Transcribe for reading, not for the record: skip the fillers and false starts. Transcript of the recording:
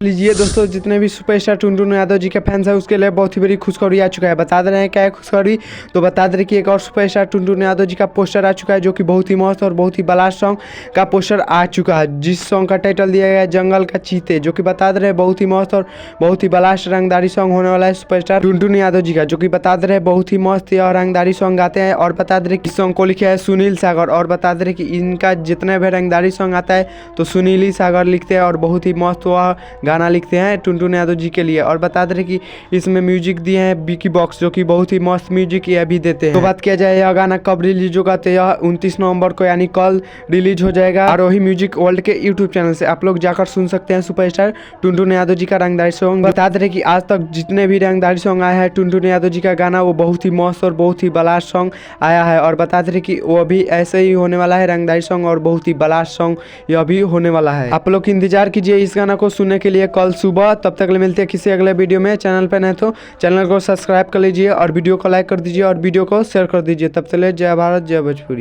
लीजिए दोस्तों, जितने भी सुपरस्टार टुनटुन यादव जी के फैंस हैं उसके लिए बहुत ही बड़ी खुशखबरी आ चुका है। बता दे रहे हैं क्या है खुशखबरी, तो बता दे रहे कि एक और सुपरस्टार टुनटुन यादव जी का पोस्टर आ चुका है, जो कि बहुत ही मस्त और बहुत ही ब्लास्ट सॉन्ग का पोस्टर आ चुका है, जिस सॉन्ग का टाइटल दिया गया है जंगल का चीते, जो कि बता दे रहे बहुत ही मस्त और बहुत ही ब्लास्ट रंगदारी सॉन्ग होने वाला है सुपरस्टार टुनटुन यादव जी का, जो कि बता दे रहे बहुत ही मस्त और रंगदारी सॉन्ग गाते हैं। और बता दे रहे इस सॉन्ग को लिखे है सुनील सागर, और बता दे रहे कि इनका जितने भी रंगदारी सॉन्ग आता है तो सुनील ही सागर लिखते हैं और बहुत ही मस्त वह गाना लिखते हैं टुनटुन यादव जी के लिए। और बता दें कि इसमें म्यूजिक दिए हैं बीकी बॉक्स, जो कि बहुत ही मस्त म्यूजिक यह भी देते हैं। तो बात किया जाए यह गाना कब रिलीज होगा, तो यह 29 नवंबर को यानी कल रिलीज हो जाएगा और वही म्यूजिक वर्ल्ड के यूट्यूब चैनल से आप लोग जाकर सुन सकते हैं सुपरस्टार टुनटुन यादव जी का रंगदारी सॉन्ग। बता दें कि आज तक जितने भी रंगदारी सॉन्ग आया है टुनटुन यादव जी का गाना वो बहुत ही मस्त और बहुत ही ब्लास्ट सॉन्ग आया है। और बता दें कि वो भी ऐसे ही होने वाला है रंगदारी सॉन्ग और बहुत ही ब्लास्ट सॉन्ग यह भी होने वाला है। आप लोग इंतजार कीजिए इस गाना को सुनने के लिए कल सुबह। तब तक मिलते हैं किसी अगले वीडियो में। चैनल पर नए तो चैनल को सब्सक्राइब कर लीजिए और वीडियो को लाइक कर दीजिए और वीडियो को शेयर कर दीजिए। तब तक जय भारत जय भोजपुरी।